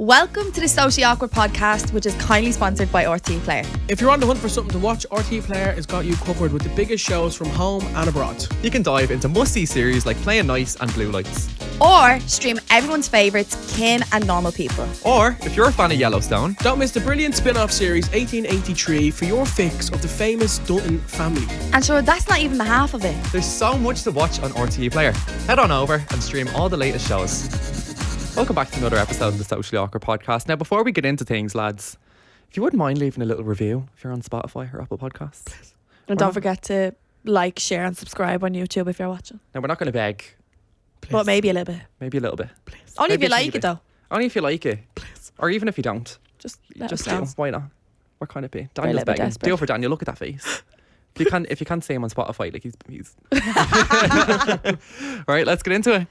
Welcome to the Socially Awkward podcast, which is kindly sponsored by RT Player. If you're on the hunt for something to watch, RT Player has got you covered with the biggest shows from home and abroad. You can dive into must-see series like Playing Nice and Blue Lights. Or stream everyone's favourites, Kin and Normal People. Or, if you're a fan of Yellowstone, don't miss the brilliant spin-off series 1883 for your fix of the famous Dutton family. And sure, that's not even the half of it. there's so much to watch on RTE Player. Head on over and stream all the latest shows. Welcome back to another episode of the Socially Awkward podcast. Now, before we get into things, lads, if you wouldn't mind leaving a little review if you're on Spotify or Apple Podcasts. And don't forget to like, share and subscribe on YouTube if you're watching. Now, we're not going to beg. Please. But maybe a little bit. Maybe a little bit. Please. Only Maybe if you like it though. Only if you like it. Please. Or even if you don't. Just let us do. know. Why not? We're kind of being. We're a Daniel's little bit begging. desperate. Do it for Daniel. Look at that face. If you can't see him on Spotify, like he's All right, let's get into it.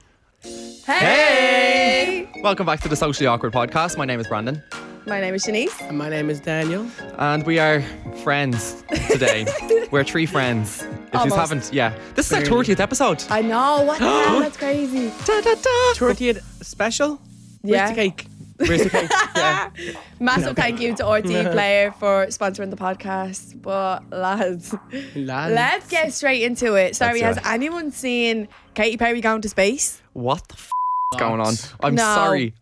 Hey! Welcome back to the Socially Awkward podcast. My name is Brandon. My name is Shanice. And my name is Daniel. And we are friends today. We're three friends. If you Almost. haven't, yeah. This is our Barely. 30th episode. I know, what the hell? That's crazy. Da, da, da. 30th special? Yeah. Where's the cake? Where's the cake? Yeah. Massive thank you to RT Player for sponsoring the podcast. But lads, let's get straight into it. Sorry, Let's has do it. anyone seen Katy Perry going to space? What the f is going on?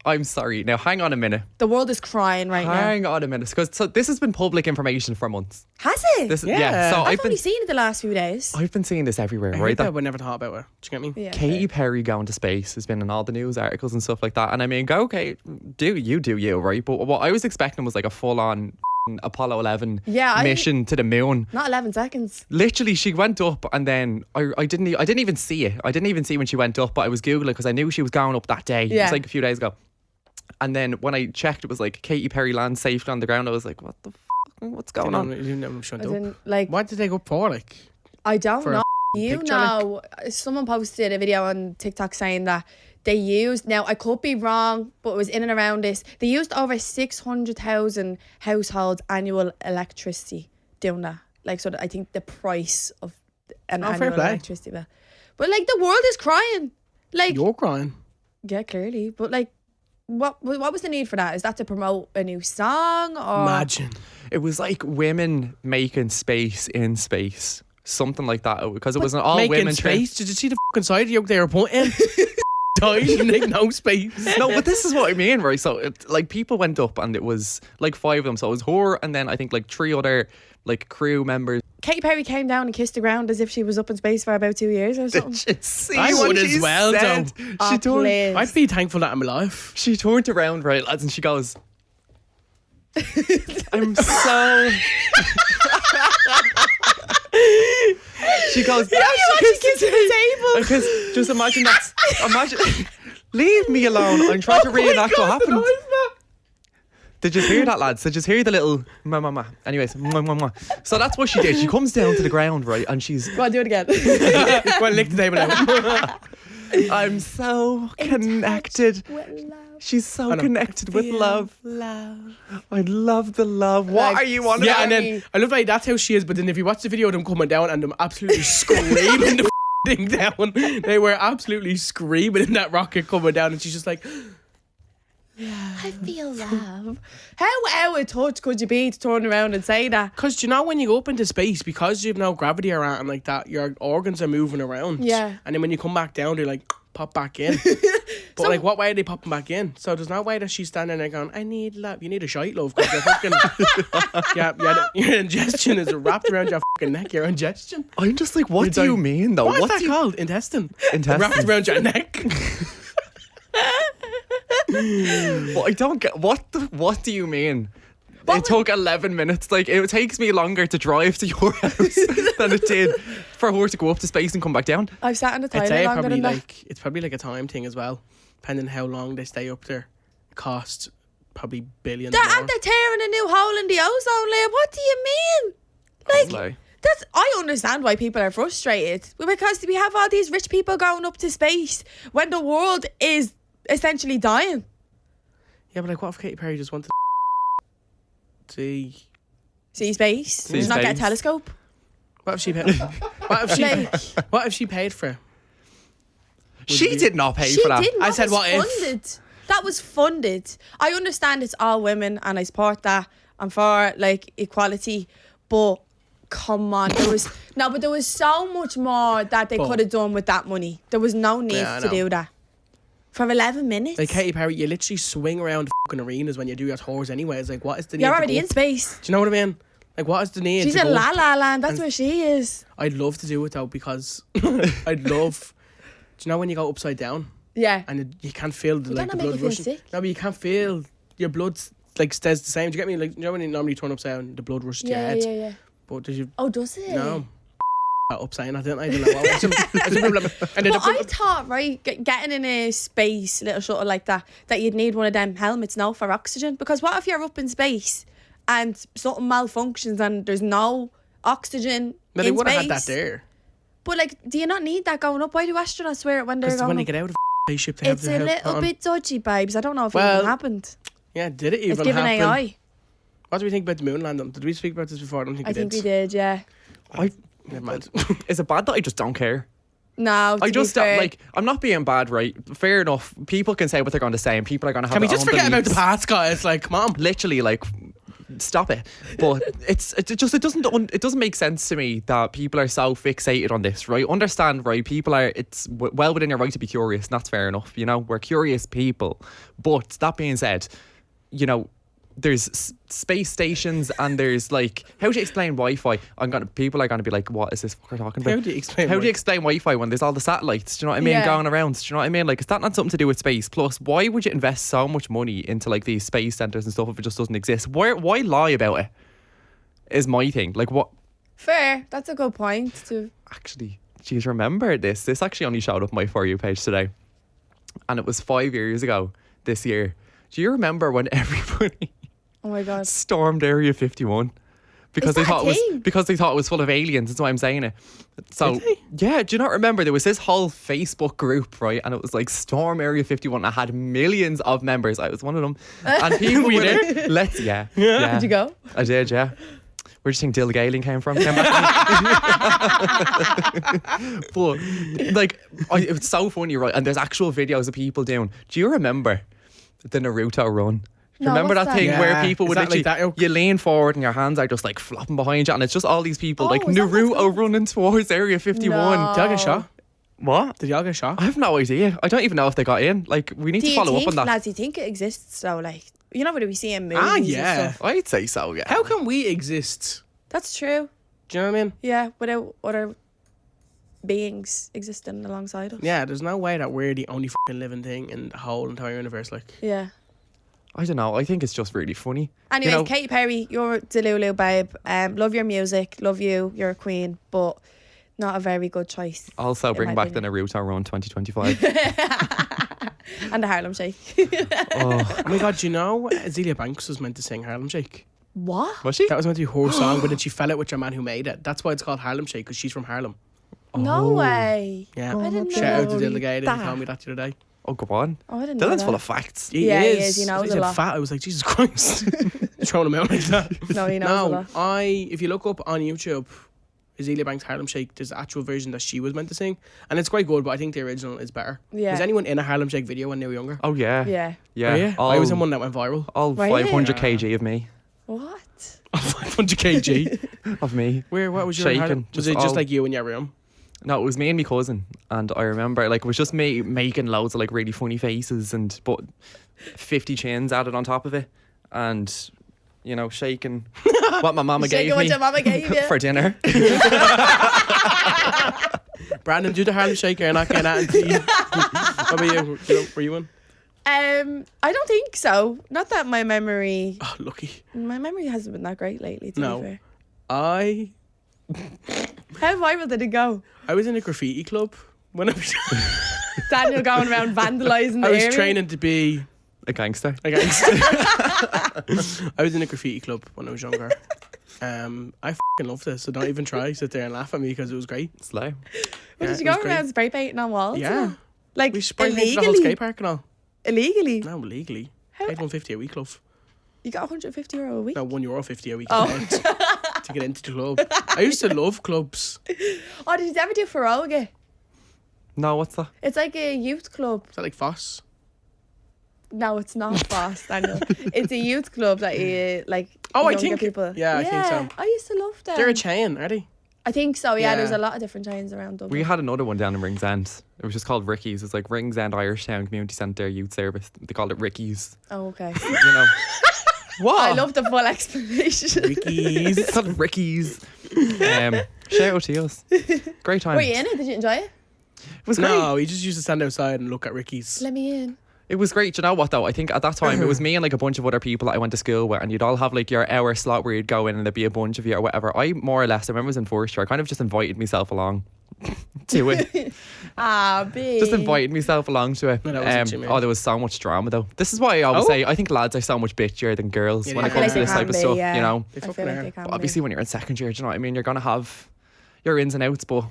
I'm sorry. Now, hang on a minute. The world is crying right now. Hang on a minute. Because this has been public information for months. Has it? Yeah. So I've only seen it the last few days. I've been seeing this everywhere, I right? hate that we never thought about it. Do you get me? Yeah, Katy fair. Perry going to space has been in all the news articles and stuff like that. And I mean, go, okay, do you, right? But what I was expecting was like a full-on Apollo 11 mission to the moon. Not 11 seconds. Literally, she went up and then I didn't even see it. I didn't even see when she went up, but I was Googling because I knew she was going up that day. It Yeah. was like a few days ago. And then when I checked, it was like Katy Perry lands safely on the ground. I was like, what the what's going on? As in, like, What did they go for? Like, I don't for a know. You picture, know, someone posted a video on TikTok saying that they used, now I could be wrong, but it was in and around this, they used over 600,000 households annual electricity doing that. Like, so that I think the price of an fair annual play. electricity bill. But like, the world is crying. Like, you're crying. yeah, clearly. But like, what was the need for that? Is that to promote a new song or? Imagine. It was like women making space in space. Something like that. Because it was an all Making women space. Did you see the fucking side joke they were putting? Dying, make no space. No, but this is what I mean, right? So, like, people went up and it was like 5 of them. So it was her and then I think like 3 other like crew members. Katy Perry came down and kissed the ground as if she was up in space for about 2 years or something. I would as well, though. She turned, please. I'd be thankful that I'm alive. she turned around, right, lads, and she goes, I'm so... She goes, yeah, She kissed the table. Because just imagine that. Imagine, leave me alone. I'm trying to reenact what happened. Did you hear that, lads? Did you hear the little ma? Anyways, mwah. So that's what she did. She comes down to the ground, right, and she's. Go on, do it again. Go on, lick the table out. I'm so connected. She's so connected with love. I love the love. What Like, are you on Yeah, about? and then I love like that's how she is. But then if you watch the video of them coming down and them absolutely screaming the thing down, they were absolutely screaming in that rocket coming down, and she's just like, I feel love. How out of touch could you be to turn around and say that? because you know when you go up into space, because you've no gravity or anything like that, your organs are moving around. Yeah. And then when you come back down, they're like pop back in. But So- like, what way are they popping back in? So there's no way that she's standing there going, I need love. You need a shite love because you're fucking your ingestion is wrapped around your fucking neck. Your ingestion. I'm just like, what You're do you like, mean though? What is that do you called? Intestine. Intestine. Wrapped around your neck. Well, I don't get what do you mean? It took 11 minutes. Like, it takes me longer to drive to your house than it did for her to go up to space and come back down. I've sat in the I'd toilet say longer probably than that. like it's probably like a time thing as well, depending how long they stay up there. Costs probably billions They're more. at the tearing a new hole in the ozone layer. What do you mean? Like, that's, I understand why people are frustrated because we have all these rich people going up to space when the world is essentially dying. Yeah, but like, what if Katy Perry just wanted to See space? See Does not get a space. telescope? What if she paid? What if she paid for it? She did not pay She for that. didn't. I What said, was what if? funded? that was funded. I understand it's all women and I support that. I'm for like equality, but come on, there was so much more that they could have done with that money. There was no need to do that. For 11 minutes? Like Katy Perry, you literally swing around fucking arenas when you do your tours anyway. It's like, what is the need? You're to already go in up? space. Do you know what I mean? Like, what is the need? She's to in go La up? La Land. That's where she is. I'd love to do it though because I'd love. Do you know when you go upside down Yeah. and you can't feel the, like the that make you blood feel rushing? sick? No, but you can't feel your blood like stays the same. Do you get me? Like, you know when you normally turn upside down, the blood rushes to your head. Yeah. But did you? Oh, does it? No. Upside down. I don't know. But I thought, right, getting in a space little shuttle like that you'd need one of them helmets now for oxygen. Because what if you're up in space and something malfunctions and there's no oxygen No, they in would have space? had that there. But like, do you not need that going up? Why do astronauts wear it when they're Because going when they up? get out of the spaceship, they have It's the a help little on. bit dodgy, babes. I don't know if it Well, even happened. Yeah, did it even It's given happen? AI. What do we think about the moon landing? Did we speak about this before? I don't think I we think did. we did, yeah. Never mind. Is it bad that I just don't care? No, I to just be fair, like, I'm not being bad, right? Fair enough. People can say what they're going to say, and people are going to have. Can we their just own forget about the beliefs. past, guys? Like, come on. Literally, like, stop it. But it doesn't make sense to me that people are so fixated on this, right? Understand, right? People are, it's well within your right to be curious, and that's fair enough. You know, we're curious people. But that being said, you know, there's space stations and there's like, how do you explain Wi-Fi? People are gonna be like, what is this we're talking about? How do you explain Wi-Fi when there's all the satellites? Do you know what I mean? Yeah. Going around. Do you know what I mean? Like, is that not something to do with space? Plus, why would you invest so much money into like these space centers and stuff if it just doesn't exist? Why lie about it? Is my thing. Like, what? fair. That's a good point. Actually, geez, remember this? This actually only showed up my For You page today, and it was 5 years ago this year. Do you remember when everybody Oh my god. stormed Area 51 because Is they that thought a it was thing? because they thought it was full of aliens? That's why I'm saying it. So Did they? yeah, do you not remember there was this whole Facebook group, right? And it was like Storm Area 51. I had millions of members. I was one of them, and people Were you were there? like, "Let's yeah." Did you go? I did, yeah. Where do you think Dill Galen came from? Came back but like, it was so funny, right? And there's actual videos of people doing. Do you remember the Naruto run? Do you No, remember what's that that? thing where Yeah. people Is would that like literally, that? you lean forward and your hands are just like flopping behind you, and it's just all these people Oh, like is that what's Naruto going on? running towards Area 51. No. Did y'all get shot? What? Did y'all get shot? I have no idea. I don't even know if they got in. Like, we need Do to you follow think, up on that. lads, do you think it exists though? Like, you know what we see in movies and yeah. stuff? I'd say so, yeah. How can we exist? That's true. Do you know what I mean? Yeah, without other beings existing alongside us. Yeah, there's no way that we're the only fucking living thing in the whole entire universe. Like, Yeah. I don't know. I think it's just really funny. Anyways, You know, Katy Perry, you're Delulu, babe. Love your music, love you, you're a queen, but not a very good choice. also in bring my back the opinion. Naruto run 2025. And the Harlem Shake. Oh, oh my god, do you know Azealia Banks was meant to sing Harlem Shake? What? was she? That was meant to be her song, but then she fell out with your man who made it. That's why it's called Harlem Shake, because she's from Harlem. No Oh. way. Yeah. I didn't Shout out to know Dylan Gay, he that. told me that the other day. Oh, go on. Oh, I didn't know Dylan's that. full of facts. Yeah, he is, he knows He a said lot. fat. I was like, Jesus Christ. Throwing him out like that. No, he knows a No, lot. if you look up on YouTube, Azealia Banks' Harlem Shake, there's the actual version that she was meant to sing. And it's quite good, but I think the original is better. Yeah. Was anyone in a Harlem Shake video when they were younger? Oh, yeah. Yeah. Yeah. Were you? All, I was in one that went viral. all Were you? 500 kg of me. What? 500 kg. Of me. What was your Shaking, Harlem? Was just it just all- like you in your room? No, it was me and my cousin. And I remember, like, it was just me making loads of, like, really funny faces but 50 chins added on top of it. And, you know, shaking what my mama Shaking gave what me your mama gave you. for dinner. Brandon, do the Harlem Shake. You're not getting that into you. What about you? Were you one? I don't think so. Not that my memory Oh, lucky. hasn't been that great lately, to No. be fair. I How viral did it go? was in a graffiti club when I was, Daniel going around vandalising the I was area. training to be A gangster. a gangster. I was in a graffiti club when I was younger. I fucking loved this, so don't even try sit there and laugh at me because it was great. Slow. Well, Yeah, did you it go was great. around spray painting on walls? Yeah, Like we sprayed painted the whole illegally? skate park and all. Illegally? No, legally. How- Paid £150 a week, love. You got €150 a week? No, €1.50 a week. Oh. To get into the club. I used to love clubs. Oh, did you ever do Feroga? No, what's that? It's like a youth club. Is that like Foss? No, it's not Boss, Daniel. It's a youth club that you like. Oh, I younger think. people. Yeah, I think so. I used to love them. They're a chain, are they? I think so. Yeah, Yeah. there's a lot of different chains around Dublin. We had another one down in Ringsend. It was just called Ricky's. It's like Ringsend Irish Town Community Centre Youth Service. They called it Ricky's. Oh, okay. You know. What? I love the full explanation. Ricky's. It's called Ricky's. Shout out to us. Great time. Were you in it? Did you enjoy it? It was great. No, he just used to stand outside and look at Ricky's. Let me in. It was great. You know what though? I think at that time it was me and like a bunch of other people that I went to school with, and you'd all have like your hour slot where you'd go in and there'd be a bunch of you or whatever. I more or less, I remember it was in first year, I kind of just invited myself along to it. Babe. Just invited myself along to it. No, that wasn't you, mate. There was so much drama though. This is why I always say I think lads are so much bitchier than girls Yeah, when I it feel comes like to this they type can of be, stuff. yeah. You know, They I fucking feel like are. they can but be. obviously when you're in second year, do you know what I mean? You're gonna have your ins and outs, but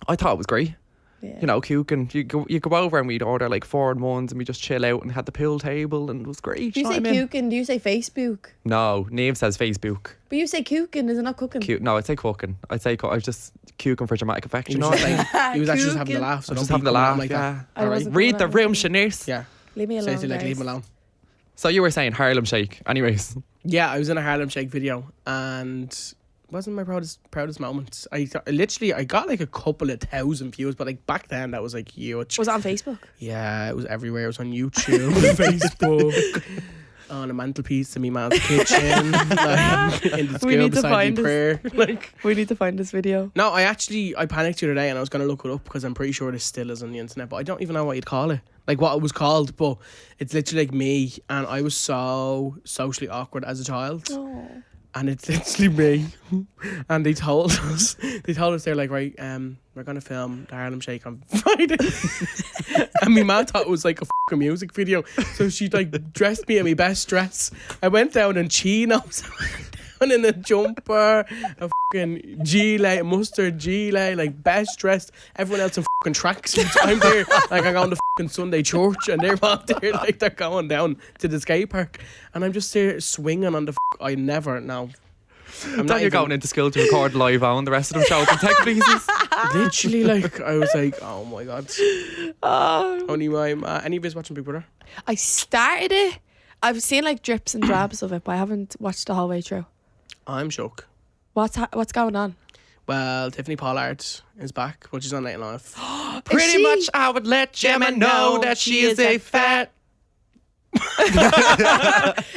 I thought it was great. Yeah. You know, Cookin, you go over and we'd order like 4 and 1s and we just chill out and had the pool table and it was great. Do you know say what I mean? cooking? Do you say Facebook? No, Neve says Facebook. But you say cooking, is it not cooking? Cute. No, I'd say cooking. I was just cooking for dramatic effect. He You know was, what I mean? he was actually just having the Cooking. laugh. So I was don't just be having the coming at him laugh. like Yeah. that. I All right? wasn't Read the coming at room, him. Shanice. Yeah. Leave me alone. Seriously, like, guys. leave him alone. So you were saying Harlem Shake. Anyways, Yeah, I was in a Harlem Shake video and wasn't my proudest moment. I got like a couple of 1,000 views, but like back then that was like huge. Was it on Facebook? Yeah, it was everywhere. It was on YouTube, Facebook, on a mantelpiece in my mom's kitchen, like, in the We school need to beside find the prayer. Like, We need to find this video. no, I panicked the other day and I was gonna look it up because I'm pretty sure this still is on the internet, but I don't even know what you'd call it. Like what it was called, but it's literally like me, and I was so socially awkward as a child. Oh. And it's literally me. And they told us they're like, right, we're gonna film the Harlem Shake on Friday. And my mom thought it was like a fucking music video. So she like dressed me in my best dress. I went down in chinos, down in a jumper, a fucking gilet, mustard gilet, like best dressed. Everyone else in fucking tracksuits. I'm there, like I'm going to fucking Sunday church, and they're all there like they're going down to the skate park, and I'm just there swinging on the. I never know. I'm then you're going into school to record live on. The rest of them show up in tech pieces. Literally, like I was like, oh my god. Oh. Only my any of us watching Big Brother? I started it. I've seen like drips and drabs of it, but I haven't watched the whole way through. I'm shook. What's going on? Well, Tiffany Pollard is back, but she's on Night Live. Pretty she? much, I would let Gemma know that she is a fat.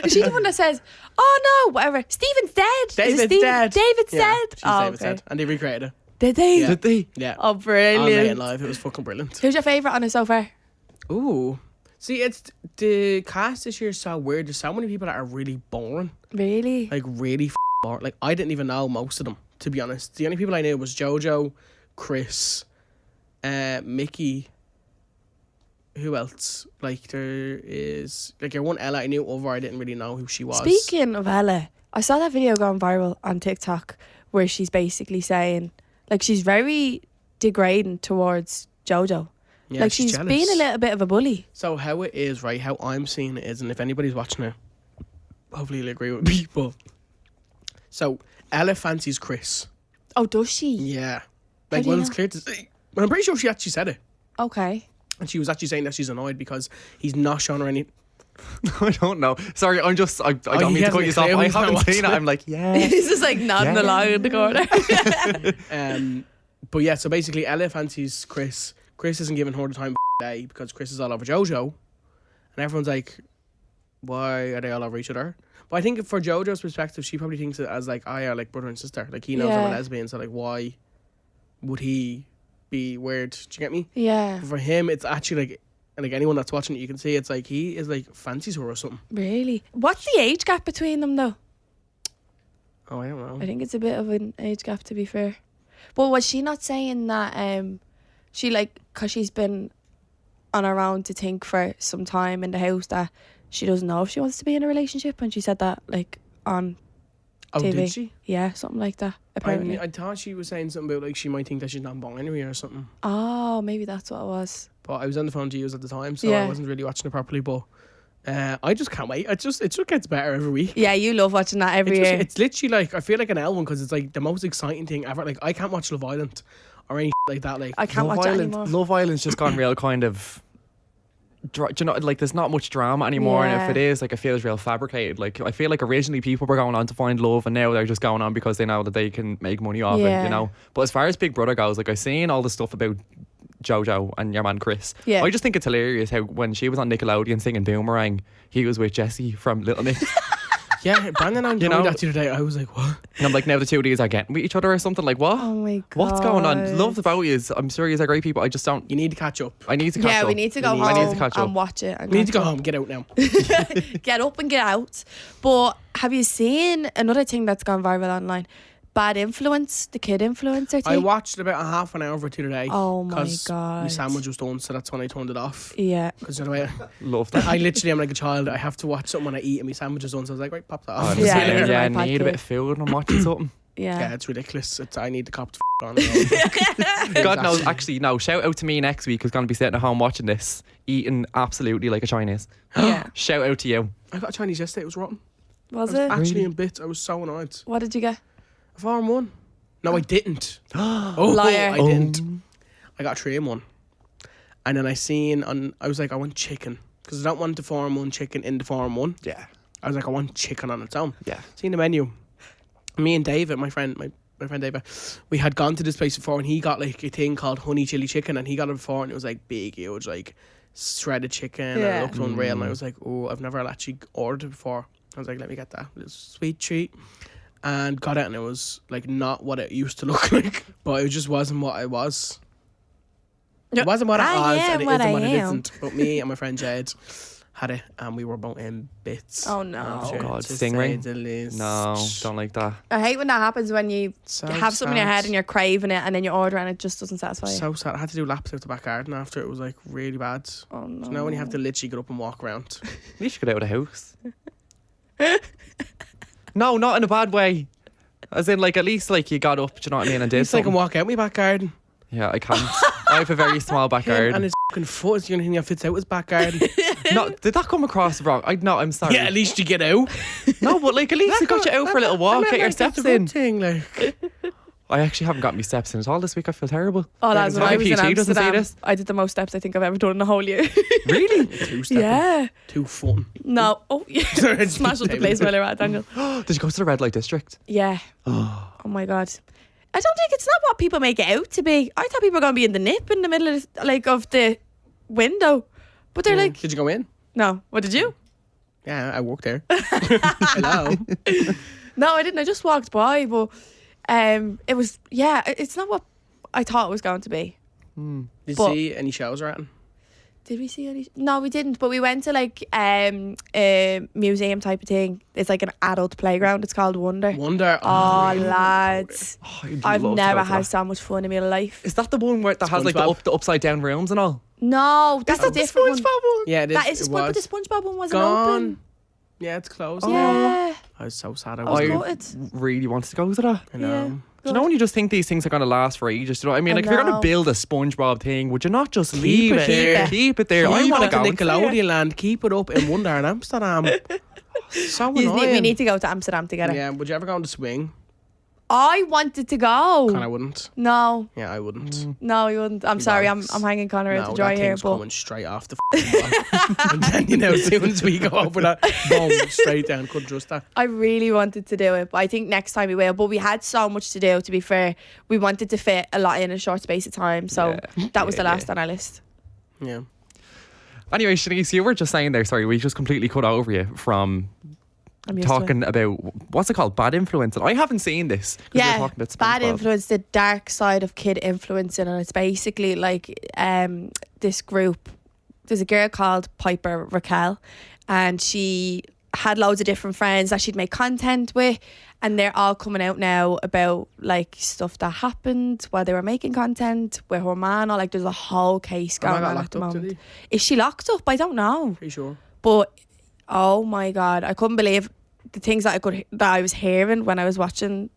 Is she the one that says, "Oh no, whatever, Stephen's dead"? Is it David's Steve- dead. David's Yeah, dead. she's Oh, David's okay. dead, and they recreated it. Did they? Yeah. Did they? Yeah, Oh, on Night brilliant. Live, it was fucking brilliant. Who's your favourite on it so far? Ooh, see, it's the cast this year is so weird. There's so many people that are really boring, Really? like really boring. Like I didn't even know most of them, to be honest. The only people I knew was JoJo, Chris, Mickey. Who else? Like there is like your one Ella I knew over. I didn't really know who she was. Speaking of Ella, I saw that video going viral on TikTok where she's basically saying, like, she's very degrading towards JoJo. Yeah, like she's jealous. being a little bit of a bully. So how it is, right? How I'm seeing it is, and if anybody's watching it, hopefully you'll agree with me. But so Ella fancies Chris. Oh, does she? Yeah, How like do you well, it's know? clear to see. But I'm pretty sure she actually said it, Okay. and she was actually saying that she's annoyed because he's not showing her any. I don't know. Sorry, I don't he mean to cut hasn't you off. clear, I he's not haven't seen it. watching I'm like, yeah. He's just like nodding Yeah. along in the corner. But yeah, so basically Ella fancies Chris. Chris isn't giving her the time of day because Chris is all over JoJo, and everyone's like, why are they all over each other? But I think for JoJo's perspective, she probably thinks it as like, I are like brother and sister. Like he knows I'm a Yeah. lesbian, so like why would he be weird? Do you get me? Yeah. For him, it's actually like anyone that's watching it, you can see it's like he is like fancies her or something. Really? What's the age gap between them though? Oh, I don't know. I think it's a bit of an age gap, to be fair. But was she not saying that she like, because she's been on her own to think for some time in the house, that she doesn't know if she wants to be in a relationship, and she said that like on Oh, TV. did she? Yeah, something like that apparently. I thought she was saying something about like she might think that she's non-binary or something. Oh, maybe that's what it was. But I was on the phone to you at the time, so Yeah. I wasn't really watching it properly. But I just can't wait. It just gets better every week. Yeah, you love watching that every year. It's literally like I feel like an album because it's like the most exciting thing ever. Like I can't watch Love Island or any like that. Like I can't watch it anymore. Love Island's just gone real kind of do you know, like there's not much drama anymore, and if Yeah. it is, like, it feels real fabricated. Like, I feel like originally people were going on to find love, and now they're just going on because they know that they can make money off it, Yeah. you know. But as far as Big Brother goes, like, I've seen all the stuff about Jojo and your man Chris. Yeah. I just think it's hilarious how when she was on Nickelodeon singing Boomerang, he was with Jessie from Little Mix. Yeah, Brandon and You told me know? that the other day. I was like, what? And I'm like, now the two of these are getting with each other or something. Like, what? Oh my god. What's going on? Love the both of yous. I'm sure yous are great people. I just don't. You need to catch up. I need to catch Yeah, up. we need to go We home need to catch up. and watch it. We need to go home. Get out now. Get up and get out. But have you seen another thing that's gone viral online? Bad influence, the kid influencer I thing. watched about a half an hour of it the other day. Oh my 'cause God. my sandwich was done, so that's when I turned it off. Yeah. Because you know, Love that. I literally am like a child. I have to watch something when I eat, and my sandwich is done. So I was like, right, pop that off. Oh, Yeah, yeah, there's an yeah, iPad need a kid. bit of food and I'm watching something. Yeah, Yeah. it's ridiculous. I need the cop to on. It God knows, actually, no, shout out to me next week who's going to be sitting at home watching this, eating absolutely like a Chinese. Yeah. Shout out to you. I got a Chinese yesterday. It was rotten. Was I it? was actually Really? in bits. I was so annoyed. What did you get? A farm one. No, I didn't. Oh, Liar. I didn't. I got a tray in one. And then I was like, I want chicken. Because I don't want the farm one chicken in the farm one. Yeah. I was like, I want chicken on its own. Yeah. Seen the menu. Me and David, my friend David, we had gone to this place before, and he got like a thing called honey chili chicken, and he got it before, and it was like big, huge, like shredded chicken, and Yeah. it looked unreal. And I was like, oh, I've never actually ordered it before. I was like, let me get that little sweet treat, and got it, and it was like not what it used to look like, but it just wasn't what I was. It wasn't what I I was, am and it what isn't I what it am. isn't. But me and my friend Jade had it, and we were both in bits. Oh, no. I'm Oh, God, to stingray? say the least. No, don't like that. I hate when that happens when you So have something in your sad. head and you're craving it and then you order and it just doesn't satisfy you. So sad. I had to do laps out the back garden after. It was like really bad. Oh no. Do you know when you have to literally get up and walk around? At least you get out of the house. No, not in a bad way. As in, like, at least, like, you got up, do you know what I mean, and did It's like I something. can walk out my back garden. Yeah, I can't. I have a very small back Him and garden. his fucking foot is the only thing that fits out his back garden. No, did that come across wrong? I'm sorry. Yeah, at least you get out. No, but like at least it got you out for a little walk, get your steps in. Thing, like. I actually haven't got my steps in at all this week. I feel terrible. Oh, that's when I was in PT doesn't say Amsterdam. this. I did the most steps I think I've ever done in a whole year. Really? Two stepping. Yeah. Too fun. No. Oh, yeah. Sorry, I just Smash up the David. place while you're at, Daniel. Did you go to the red light district? Yeah. Oh my god. I don't think it's not what people make it out to be. I thought people were going to be in the nip in the middle of of the window, but they're like, Did you go in? no. What did you? Yeah, I worked there. Hello. No, I didn't. I just walked by, but it was it's not what I thought it was going to be. Did you But- see any shows around? Did we see any? No, we didn't. But we went to like a museum type of thing. It's like an adult playground. It's called Wonder. Wonder. Oh, lads. Oh, I'd I've love to never go to had that. so much fun in my life. Is that the one where that has like SpongeBob. the upside down rooms and all? No, that's a that the different one. SpongeBob one? Yeah, it is. That is it but the was SpongeBob one wasn't gone. open. Yeah, it's closed. Oh. Yeah. I was so sad. I I was I was. gutted. really wanted to go to that. I know. Yeah. Do you know when you just think these things are going to last for ages? Do you know what I mean? I Like, if you're going know. to build a SpongeBob thing, would you not just Keep leave it it there. there? Keep it there. I Keep want it to to go. Nickelodeon land. Keep it up in Wonder in Amsterdam. So We annoying. need to go to Amsterdam together. Yeah, would you ever go on the swing? I wanted to go. And I wouldn't. No, Yeah, I wouldn't. no, you wouldn't. I'm sorry. I'm Bollocks. hanging Connor out No, to dry that here, thing's but coming straight off the wall. And then, you know, as soon as we go over that, boom, straight down. Couldn't trust that. I really wanted to do it. But I think next time we will. But we had so much to do. To be fair, we wanted to fit a lot in a short space of time. So that was the last on our list. Yeah. Anyway, Shanice, you were just saying there, sorry, we just completely cut over you from I'm used to it. talking about, what's it called? Bad influence. And I haven't seen this. 'cause we were Yeah, talking about bad SpongeBob. influence, the dark side of kid influencing, and it's basically like this group. There's a girl called Piper Raquel, and she had loads of different friends that she'd make content with, and they're all coming out now about like stuff that happened while they were making content with her man. Or like there's a whole case Oh, I going got on at locked the up, moment. did Is she locked up? I don't know, Pretty sure. but oh my god, I couldn't believe the things that I was hearing when I was watching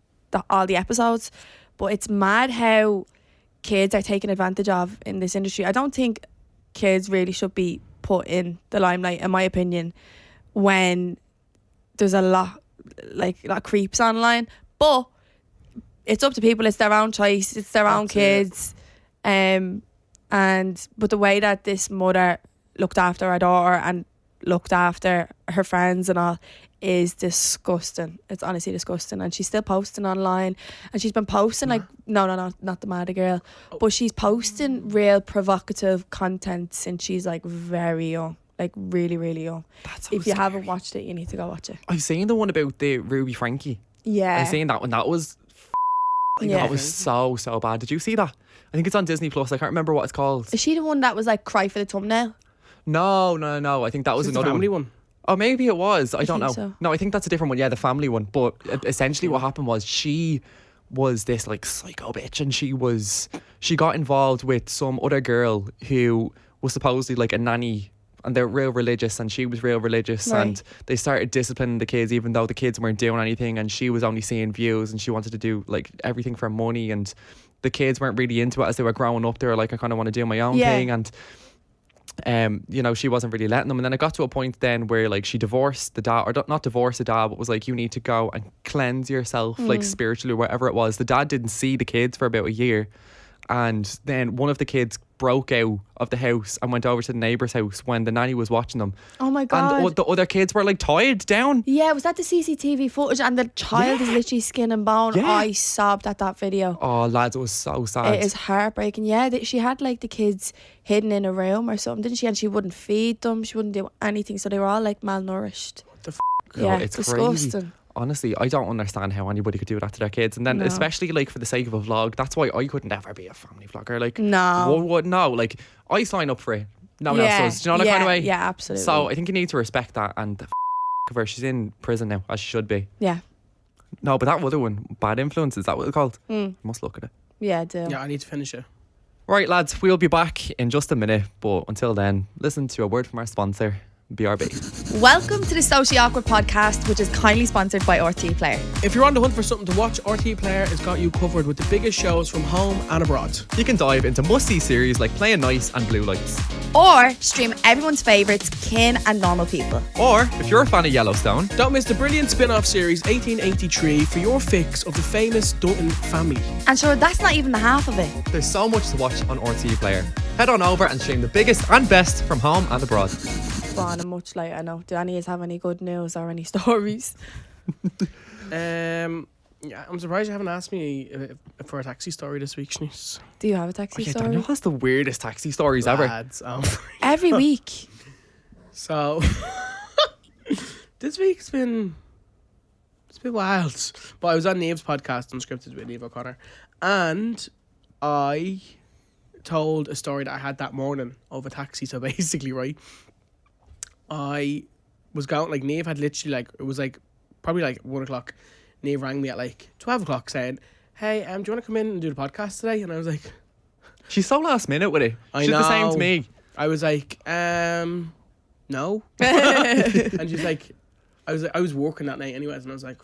all the episodes. But it's mad how kids are taken advantage of in this industry. I don't think kids really should be put in the limelight, in my opinion, when there's a lot of creeps online. But it's up to people. It's their own choice. It's their own That's it. kids. But the way that this mother looked after her daughter and looked after her friends and all is disgusting. It's honestly disgusting. And she's still posting online, and she's been posting like not the Maddy girl, but she's posting real provocative content since she's like very young, like really, really young. That's so If you scary. haven't watched it, you need to go watch it. I've seen the one about the Ruby Frankie. Yeah. I've seen that one. That was Yeah. that was so bad. Did you see that? I think it's on Disney Plus. I can't remember what it's called. Is she the one that was like cry for the thumbnail? No. I think that was Is it the another family one. one. Oh, maybe it was. I don't think know. so. No, I think that's a different one. Yeah, the family one. But essentially what happened was she was this like psycho bitch, and she got involved with some other girl who was supposedly like a nanny, and they're real religious, and she was real religious, Right. and they started disciplining the kids even though the kids weren't doing anything, and she was only seeing views, and she wanted to do like everything for money, and the kids weren't really into it as they were growing up. They were like, I kind of want to do my own Yeah. thing, and you know, she wasn't really letting them. And then it got to a point then where like she divorced the dad, or not divorced the dad, but was like, you need to go and cleanse yourself like spiritually or whatever it was. The dad didn't see the kids for about a year, and then one of the kids broke out of the house and went over to the neighbour's house when the nanny was watching them, Oh my god. and the other kids were like tied down. Yeah, was that the CCTV footage? And the child is literally skin and bone. Yeah. I sobbed at that video. Oh lads, it was so sad. It is heartbreaking. Yeah, she had like the kids hidden in a room or something, didn't she? And she wouldn't feed them. She wouldn't do anything. So they were all like malnourished. What the f? Yeah, it's disgusting. crazy. Honestly, I don't understand how anybody could do that to their kids, and then No. especially like for the sake of a vlog. That's why I could never be a family vlogger. Like, No. no, like I sign up for it. No one else does. Do you know that yeah, kind of way? Yeah, absolutely. So I think you need to respect that. And the of her, she's in prison now, as she should be. yeah, No, but that other one, Bad Influence, is that what it's called? You must look at it. yeah, I do. Yeah, I need to finish it. Right, lads, we'll be back in just a minute. But until then, listen to a word from our sponsor, BRB. Welcome to the Socially Awkward podcast, which is kindly sponsored by RT Player. If you're on the hunt for something to watch, RT Player has got you covered with the biggest shows from home and abroad. You can dive into must-see series like Playing Nice and Blue Lights. Or stream everyone's favourites, Kin and Normal People. Or, if you're a fan of Yellowstone, Don't miss the brilliant spin-off series 1883 for your fix of the famous Dutton family. And sure, that's not even the half of it. there's so much to watch on RTE Player. Head on over and stream the biggest and best from home and abroad. Spawn and much like I know. Do any of us have any good news or any stories? Yeah, I'm surprised you haven't asked me for a taxi story this week, Shanice. Do you have a taxi Yeah, story? Daniel has the weirdest taxi stories ever. Lads, Every week. So this week's been wild. But I was on Nave's podcast, Unscripted with Neve O'Connor, and I told a story that I had that morning of a taxi. So basically, right, I was going, like, Neve had literally, like, it was like probably like 1 o'clock. Neve rang me at like 12 o'clock saying, hey, do you want to come in and do the podcast today? And I was like, She's so last minute with it. I She's the same know. to me. I was like, no. And she's like, I was working that night anyways, and I was like,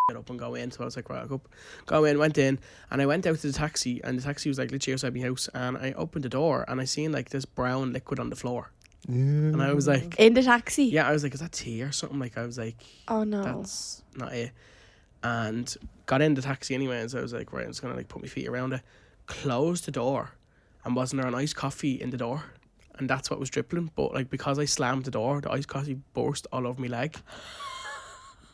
get up and go in. So I was like, right, I'll go in, went in, and I went out to the taxi, and the taxi was like literally outside my house, and I opened the door, and I seen like this brown liquid on the floor, and I was like, In the taxi? yeah, I was like, is that tea or something? Like, I was like, Oh no. that's not it. And got in the taxi anyways. I was like, right, I'm just gonna like put my feet around it, closed the door, and wasn't there an iced coffee in the door? And that's what was dripping. But like, because I slammed the door, the iced coffee burst all over my leg.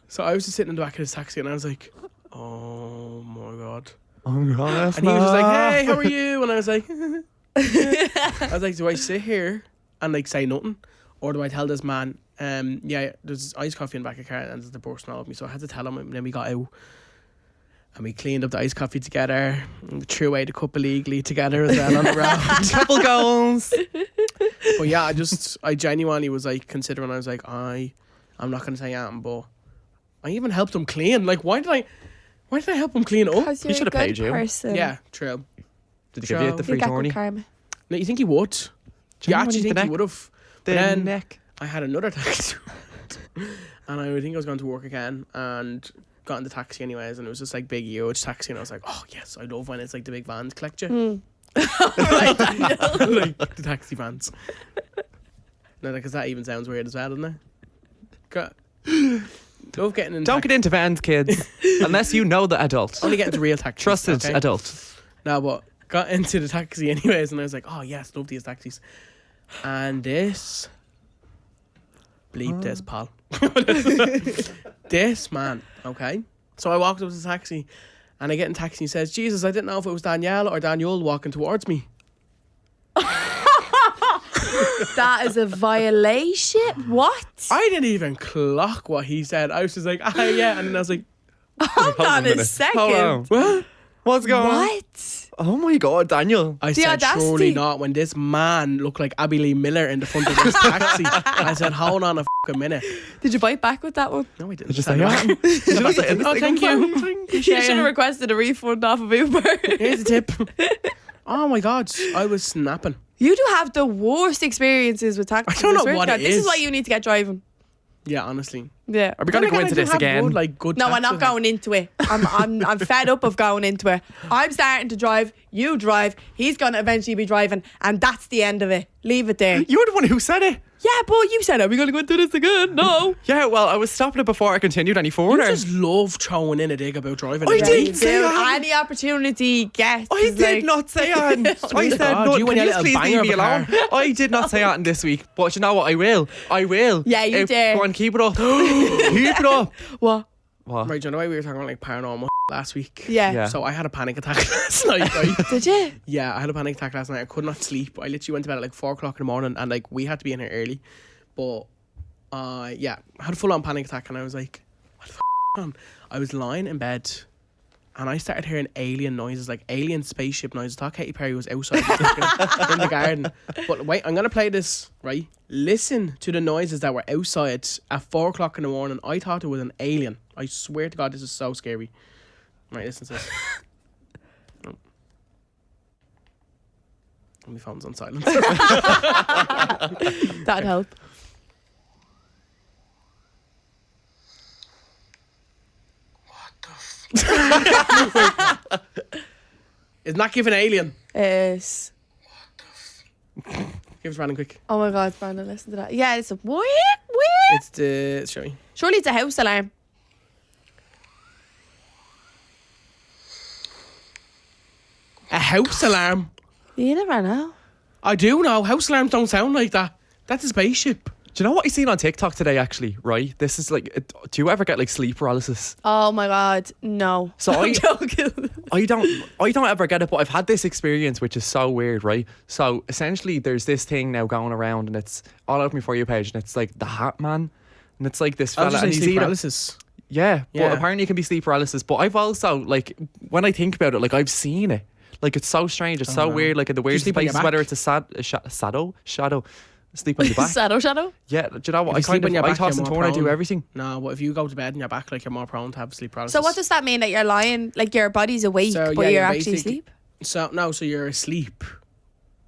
So I was just sitting in the back of this taxi, and I was like, oh my god. I'm honest. And he was just like, hey, how are you? And I was like, I was like, do I sit here and like say nothing, or do I tell this man, yeah, there's iced coffee in the back of the car and there's the bursting all of me? So I had to tell him, and then we got out and we cleaned up the iced coffee together, and we threw away the cup illegally together as well on the road. Couple goals. But yeah, I genuinely was like considering. I was like, I'm not gonna say anything, but I even helped him clean. Like, why did I help him clean up? Because you're should a have good paid you. person. Yeah, true. Did he give you the You free got good tourney? karma. No, you think he would? Do you actually think he would have? The then neck. I had another taxi, and I think I was going to work again, and got in the taxi anyways, and it was just like big huge taxi, and I was like, oh yes, I love when it's like the big vans collect you. Like the taxi vans. No, because that even sounds weird as well, doesn't it? Love getting in. Don't get into vans, kids, unless you know the adult. Only get into real taxis. Trusted okay? adult. No, but got into the taxi anyways, and I was like, oh yes, love these taxis. And this... Bleep this, pal. This man, okay? So I walked up to the taxi and I get in taxi and he says, Jesus, I didn't know if it was Danielle or Daniel walking towards me. That is a violation. What? I didn't even clock what he said. I was just like, yeah. And then I was like, Hold on a second. Hold on. what? What's going on? What? Oh my God, Daniel. I The said, audacity. surely not. When this man looked like Abby Lee Miller in the front of this taxi, I said, hold on a fucking minute. Did you bite back with that one? No, I didn't. Just Stand say, around. yeah. Oh, thank you. You should have requested a refund off of Uber. Here's the tip. Oh my God, I was snapping. You do have the worst experiences with taxis. I don't know swear to what God. it This is is. why you need to get driving. Yeah, honestly. Yeah. Are we going to go into this again? Good No, I'm taxi. not going into it. I'm fed up of going into it. I'm starting to drive. You drive. He's going to eventually be driving, and that's the end of it. Leave it there. You're the one who said it. Yeah, but you said, "Are we going to go into this again?" No. Yeah, well, I was stopping it before I continued any You further. just love throwing in a dig about driving. I again. didn't You say do. that. Any opportunity gets. I did not say it. I said God, no. you Can and your you little please banger leave me of a alone? I did not say that this week. But you know what? I will. Yeah, you dare. Go on, keep it up. Keep it up. What? What? Right, you know the way we were talking about like paranormal last week? Yeah. Yeah. So I had a panic attack last night, right? Did you? Yeah, I had a panic attack last night. I could not sleep. I literally went to bed at like 4 o'clock in the morning and like we had to be in here early. But yeah, I had a full on panic attack and I was like, what the f on? I was lying in bed and I started hearing alien noises, like alien spaceship noises. I thought Katy Perry was outside in the garden. But wait, I'm going to play this, right? Listen to the noises that were outside at 4 o'clock in the morning. I thought it was an alien. I swear to God, this is so scary. Right, listen to this. Oh. My phone's on silent. That'd help. It's not giving alien. Is. Give us Brandon quick. Oh my God, Brandon, listen to that. Yeah, it's a weird. It's the... Show me. Surely it's a house alarm. A house alarm. You never know. I do know. House alarms don't sound like that. That's a spaceship. Do you know what I seen on TikTok today? Actually, right? This is like. Do you ever get like sleep paralysis? Oh my God, no. So I'm joking. I don't ever get it, but I've had this experience which is so weird, right? So essentially there's this thing now going around and it's all over my For You page and it's like the Hat Man. And it's like this fella and he's sleep either, paralysis. yeah, Yeah. but apparently it can be sleep paralysis. But I've also like when I think about it, like I've seen it. Like it's so strange, it's so no. weird, like in the weirdest sleep on your places, whether back? it's a shadow. Sleep on your back. Shadow. Yeah, do you know what? If you sleep on your I back, toss you're and more turn, I do prone. everything. No, but if you go to bed and you're back, like you're more prone to have sleep paralysis. So what does that mean? That you're lying, like your body's awake, So, but yeah, you're you're actually basic- asleep? So no, so you're asleep,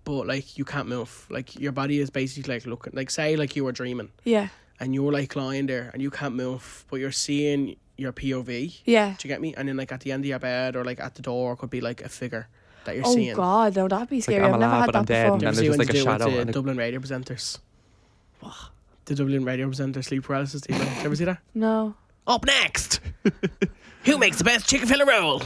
but like you can't move. Like your body is basically like looking, like say like you were dreaming Yeah. and you're like lying there and you can't move, but you're seeing your POV. Yeah. Do you get me? And then like at the end of your bed or like at the door could be like a figure that you're Oh seeing. God, no, that'd be scary. I'm I've never alive, had but that I'm dead, before. and Do you then ever see there's when just like they a do it shadow with and the a- Dublin radio presenters? The Dublin radio presenter sleep paralysis team. Did you ever see that? No. Up next, who makes the best chicken fillet roll?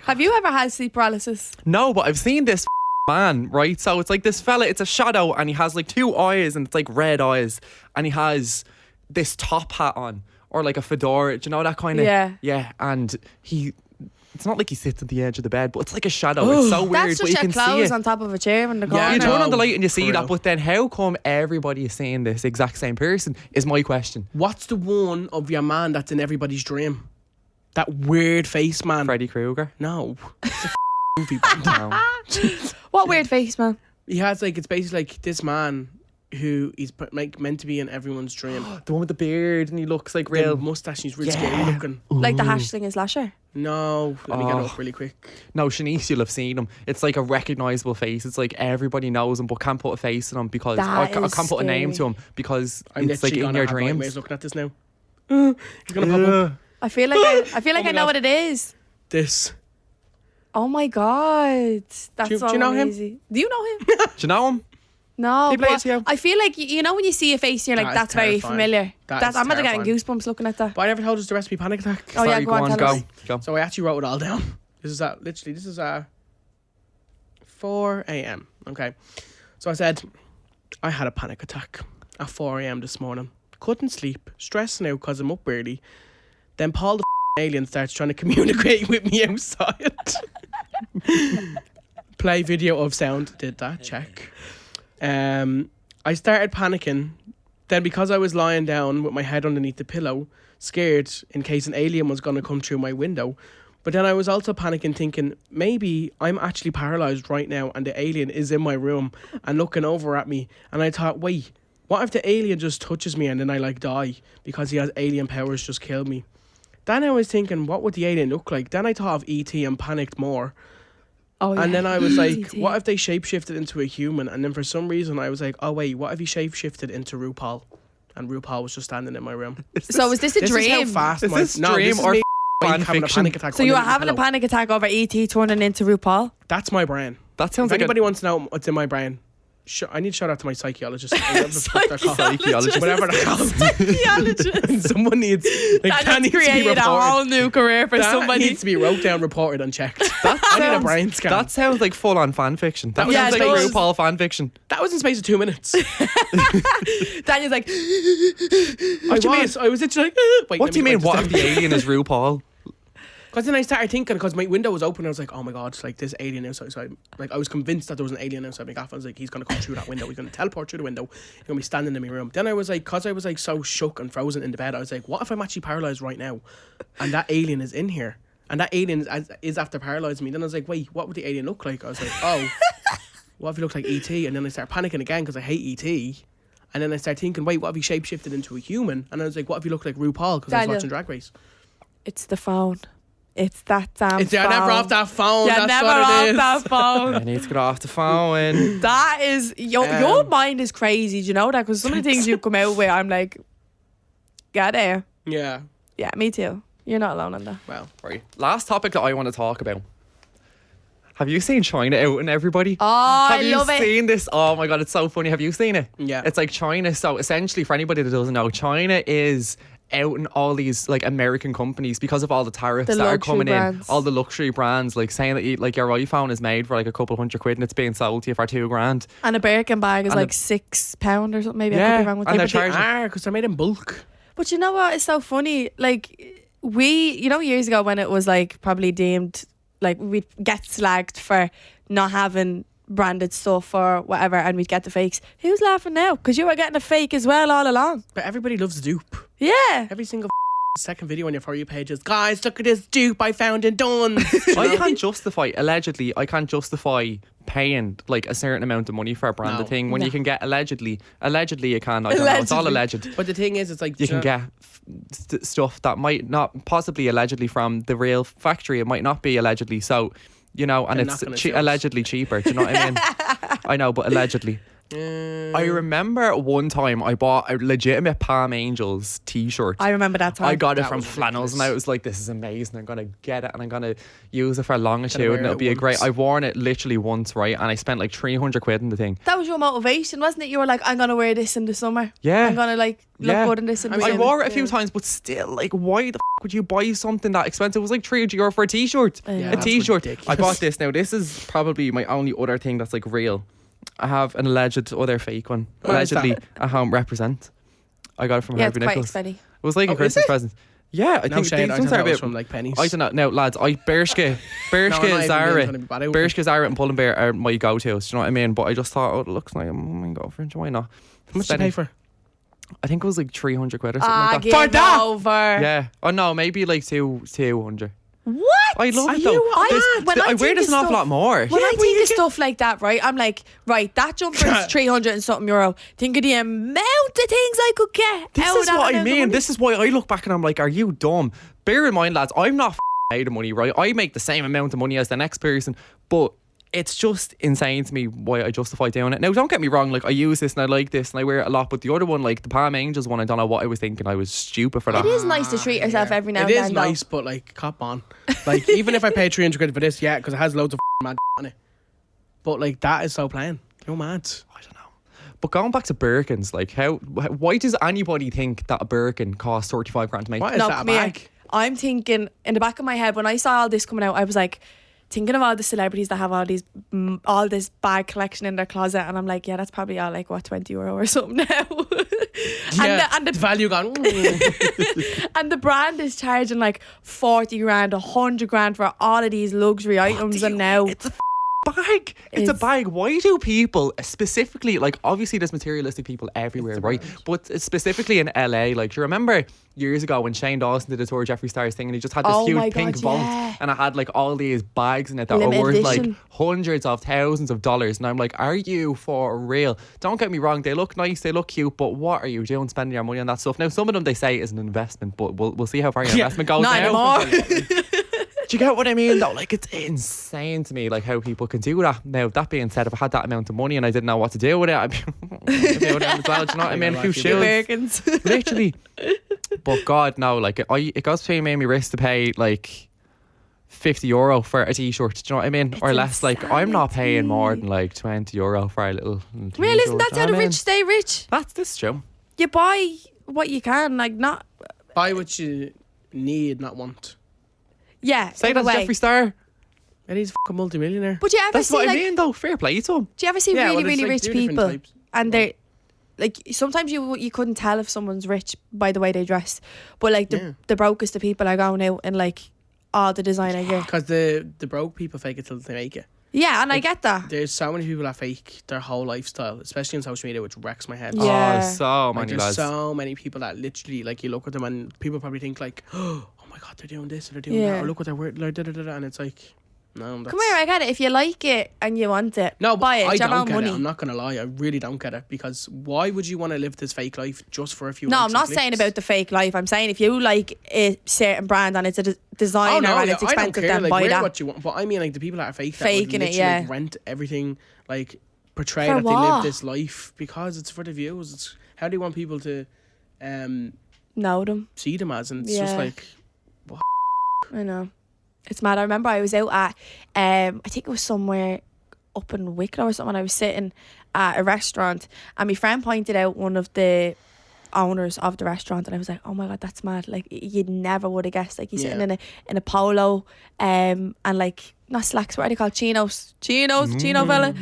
Have you ever had sleep paralysis? No, but I've seen this man, right? So it's like this fella, it's a shadow and he has like 2 eyes and it's like red eyes and he has this top hat on or like a fedora, do you know that kind of? Yeah. Yeah, and it's not like he sits at the edge of the bed, but it's like a shadow. It's so weird, That's but just you your can see clothes it. on top of a chair in the corner. Yeah, You turn on the No, light and you see for that, real. but then how come everybody is saying this exact same person is my question. What's the one of your man that's in everybody's dream? That weird face man. Freddy Krueger? No, it's a movie. No. What weird face, man? He has like it's basically like this man who he's like meant to be in everyone's dream. The one with the beard and he looks like Real real. mustache. He's real Yeah. scary looking. Like the hash slinger slasher? No, let me get Oh. up really quick. No, Shanice, you'll have seen him. It's like a recognisable face. It's like everybody knows him but can't put a face on him because That I is can't put a name to scary. him because I'm it's like literally in gonna your have dreams. nightmares looking at this now. He's gonna pop up. I feel like I my know God. what it is. This. Oh my God. That's Do so you know him? easy. Do you know him? Do you know him? No, He plays but you. I feel like you know when you see a face, you're like, That is that's very terrifying. familiar. That That's is I'm getting terrifying. goosebumps looking at that. But I never told us the recipe panic attack. Oh yeah, Sorry, go on, tell us. Go. So I actually wrote it all down. This is 4 a.m. Okay. So I said, I had a panic attack at 4 a.m. this morning. Couldn't sleep, stressing out because I'm up early. Then Paul the alien starts trying to communicate with me outside. Play video of sound. Did that. Check. I started panicking. Then because I was lying down with my head underneath the pillow, scared in case an alien was going to come through my window. But then I was also panicking, thinking maybe I'm actually paralysed right now and the alien is in my room and looking over at me. And I thought, wait, what if the alien just touches me and then I like die because he has alien powers, just kill me? Then I was thinking, what would the alien look like? Then I thought of E.T. and panicked more. Oh, yeah. And then I was like, what if they shapeshifted into a human? And then for some reason I was like, oh wait, what if he shapeshifted into RuPaul? And RuPaul was just standing in my room. So was this a dream? This is how fast Is my... this No, dream this is or me fan having a fiction? panic attack. So you were underneath the having a pillow. panic attack over E.T. turning into RuPaul? That's my brain. That sounds If like anybody wants to know what's in my brain, I need to shout out to my psychologist. Whatever the fuck they're called. Psychologist. Whatever they're called. Psychologist. Someone needs... Like, That needs to be created a reported. whole new career for That somebody. needs to be wrote down, reported and checked. I need a brain scan. That sounds like full on fan fiction. That Yeah, sounds it like does. RuPaul fan fiction. That was in space of 2 minutes. Daniel's like, I was literally like, wait, What do you mean? What if the alien is RuPaul? Because then I started thinking, because my window was open, I was like, oh my god, it's like this alien outside. So I was convinced that there was an alien outside my gaff. I was like, he's going to come through that window. He's going to teleport through the window. He's going to be standing in my room. Then I was like, because I was like so shook and frozen in the bed, I was like, what if I'm actually paralysed right now? And that alien is in here. And that alien is after paralysing me. Then I was like, wait, what would the alien look like? I was like, oh, what if he looked like E.T.? And then I started panicking again because I hate E.T. And then I started thinking, wait, what if he shapeshifted into a human? And I was like, what if he looked like RuPaul? Because I was Daniel. watching Drag Race. it's the phone. It's that damn You're phone. never off that phone. You're That's never what off it is. that phone. I need to get off the phone. That is your mind is crazy. Do you know that? Because some of the things you come out with, I'm like, get there. Yeah. Yeah, me too. You're not alone on that. Well, Right. Last topic that I want to talk about. Have you seen China out and everybody? Oh, Have I you love it. seen this? Oh my god, it's so funny. Have you seen it? Yeah. It's like China. So essentially, for anybody that doesn't know, China is out in all these like American companies because of all the tariffs The that are luxury coming brands. in. All the luxury brands, like saying that like your iPhone is made for like a couple £100 and it's being sold to you for $2,000. And a Birkin bag is And like £6 or something. Maybe I Yeah, could be wrong with and that. they're they are because they're made in bulk. But you know what? It's so funny. Like years ago when it was like probably deemed like we'd get slagged for not having branded stuff or whatever, and we'd get the fakes. Who's laughing now? Because you were getting a fake as well all along. But everybody loves dupe. Yeah. Every single second video on your For You page is, guys, look at this dupe I found in Duns. I can't justify, allegedly, I can't justify paying like a certain amount of money for a branded No. thing when No. you can get allegedly you can. I don't know. It's all Allegedly. alleged. But the thing is, it's like You can get stuff that might not possibly allegedly from the real factory. It might not be allegedly. So, you know, and They're it's not gonna sue us. allegedly cheaper. Do you know what I mean? I know, but allegedly. I remember one time I bought a legitimate Palm Angels t-shirt. I remember that time. I got it That from was Flannels and ridiculous. I was like, this is amazing. I'm going to get it and I'm going to use it for longitude wear and it'll it be a great... once. I've worn it literally once, right? And I spent like £300 in the thing. That was your motivation, wasn't it? You were like, I'm gonna wear this in the summer. Yeah. I'm gonna like look Yeah. good in this in the I summer. wore it a few Yeah. times, but still, like, why the would you buy something that expensive? It was like €300 for a t-shirt. Yeah, a that's t-shirt. ridiculous. I bought this. Now, this is probably my only other thing that's like real. I have an alleged other fake one. What is Allegedly, that? a home represent. I got it from Yeah, it's Harvey quite Nichols. expensive. It was like Oh, a is Christmas it? present. Yeah, I No think shade, these I ones thought are a it was bit from like pennies. I don't know. Now, lads, Bershka, Zara, Bershka, Zara, and Pull&Bear are my go-tos. Do you know what I mean? But I just thought, oh, it looks like I'm going for it. Why not? How much did you pay for? I think it was like £300 or something Ah, like that. give For that? over. Yeah. Oh no, maybe like 200. What? I love Are it though. you- when I I wear think this of an awful stuff- lot more. When I think of stuff like that, right, I'm like, right, that jumper is 300 and something euro. Think of the amount of things I could get This out of is that what I amount of mean. money. This is why I look back and I'm like, are you dumb? Bear in mind, lads, I'm not out of money, right? I make the same amount of money as the next person, but it's just insane to me why I justify doing it. Now, don't get me wrong, like I use this and I like this and I wear it a lot, but the other one, like the Palm Angels one, I don't know what I was thinking. I was stupid for that. It is nice to treat yourself every now and It then. is though. nice, but like, cop on. Like, even if I pay £300 for this, yeah, because it has loads of mad on it. But like, that is so plain. You're mad. I don't know. But going back to Birkins, like why does anybody think that a Birkin costs 35 grand to make? What is No, that, a come here. bag? I'm thinking in the back of my head when I saw all this coming out, I was like, thinking of all the celebrities that have all this bag collection in their closet, and I'm like, yeah, that's probably all like what, €20 or something now. And the value gone. And the brand is charging like 40 grand, 100 grand for all of these luxury items, and now it's a bag. It's a bag. Why do people specifically, like, obviously there's materialistic people everywhere, right? But specifically in LA, like, do you remember years ago when Shane Dawson did a tour of Jeffree Star's thing and he just had this huge pink vault and it had like all these bags in it that were worth like hundreds of thousands of dollars, and I'm like, are you for real? Don't get me wrong, they look nice, they look cute, but what are you doing spending your money on that stuff? Now some of them they say is an investment, but we'll see how far your investment goes not now. anymore. Do you get what I mean though? Like, it's insane to me like how people can do that. Now that being said, if I had that amount of money and I didn't know what to do with it, I'd be doing it as well. Do you know what I mean? A few shoes, literally. But God, no, like it goes between me and my wrist to pay like €50 for a t-shirt. Do you know what I mean? It's or less. Like, I'm not paying more than like €20 for a little t-shirt. Real, isn't that how the rich stay rich? That's true. You buy what you can, like not buy what you need, not want. Yeah. Say that's Jeffree Star. And he's a fucking multimillionaire. But you ever That's see what like, I mean though. Fair play to him. do you ever see really, well, really like rich two different people types. and they're like, sometimes you couldn't tell if someone's rich by the way they dress, but like the brokest of people are going out in like all the designer gear. Because the broke people fake it till they make it. Yeah, and I get that. There's so many people that fake their whole lifestyle, especially on social media, which wrecks my head. Yeah. Oh, so Like, many there's lads. so many people that literally, like, you look at them and people probably think like, oh my God, they're doing this or they're doing that, or look what they're wearing, like, and it's like, no. That's, Come here, I get it. If you like it and you want it, no, buy it. I It's your don't own get money. it. I'm not gonna lie, I really don't get it, because why would you want to live this fake life just for a few? No, likes I'm not and saying clicks? about the fake life. I'm saying if you like a certain brand and it's a designer and it's I don't expensive, care. then Like, buy wear that. what you want. But I mean, like, the people that are fake, Faking that would it, literally, yeah. rent everything, like, portray For that they what? live this life because it's for the views. It's how do you want people to Know them. see them as, and it's just Yeah. like, I know. It's mad. I remember I was out at, I think it was somewhere up in Wicklow or something. I was sitting at a restaurant and my friend pointed out one of the owners of the restaurant and I was like, oh my God, that's mad. Like, you never would have guessed. Like, he's sitting in a polo and like, not slacks, what are they called? Chinos, chino fella.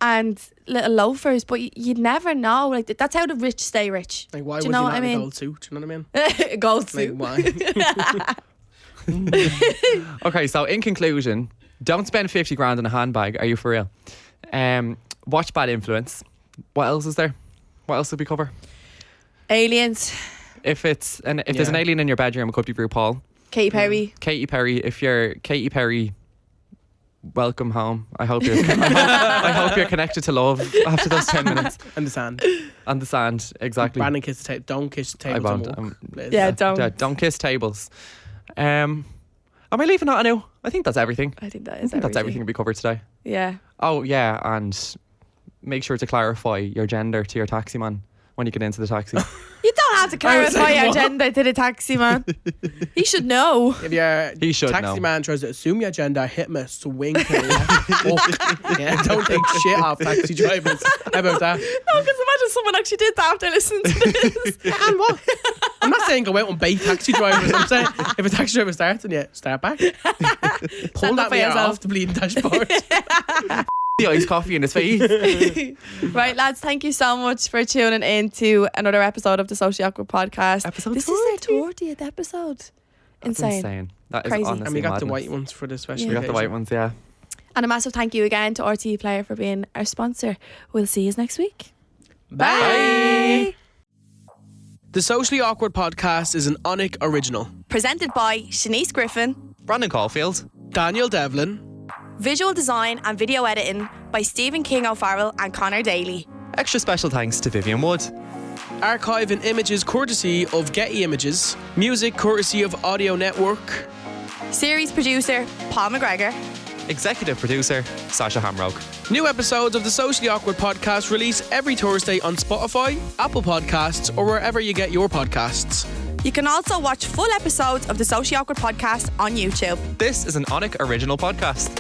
And little loafers, but you'd never know. Like, that's how the rich stay rich. Like, why Do you would know you what not I in a mean? gold suit? Do you know what I mean? Gold Like, suit. why? Okay, so in conclusion, don't spend 50 grand on a handbag. Are you for real? Watch Bad Influence. What else is there? What else did we cover? Aliens. If there's an alien in your bedroom, it could be RuPaul. Katy Perry. Katy Perry. If you're Katy Perry, welcome home. I hope you're connected to love after those 10 minutes. And the sand. And the sand, exactly. Brandon kiss the table. Don't kiss the I table. won't. Please. Yeah, don't. Don't kiss tables. Am I leaving that anew? I think that's everything. I think that I is think that's everything we covered today. Yeah. Oh yeah, and make sure to clarify your gender to your taxi man when you get into the taxi. You don't have to I was clarify like, your what? gender to the taxi man. He should know. If your He should taxi know. man tries to assume your gender, hit me, swing to the left. Fuck. Yeah, don't take shit off taxi drivers. How about that? No, because imagine someone actually did that after listening to this. And what? I'm not saying go out and bait taxi drivers. I'm saying if a taxi driver starts on you, start back. Pull Stand up that for mirror yourself. off the bleeding dashboard. The iced coffee in his face. Right, lads, thank you so much for tuning in to another episode of the Socially Awkward Podcast. Episode this 40. is our 40th episode. Insane. That is Crazy. honestly And we got madness. the white ones for the special We got the white ones, yeah. And a massive thank you again to RTE Player for being our sponsor. We'll see you next week. Bye. The Socially Awkward Podcast is an Onic original. Presented by Shanice Griffin. Brandon Caulfield. Daniel Devlin. Visual design and video editing by Stephen King O'Farrell and Connor Daly. Extra special thanks to Vivian Wood. Archive and images courtesy of Getty Images. Music courtesy of Audio Network. Series producer Paul McGregor. Executive producer Sasha Hamrock. New episodes of the Socially Awkward Podcast release every Thursday on Spotify, Apple Podcasts, or wherever you get your podcasts. You can also watch full episodes of the Socially Awkward Podcast on YouTube. This is an Onic original podcast.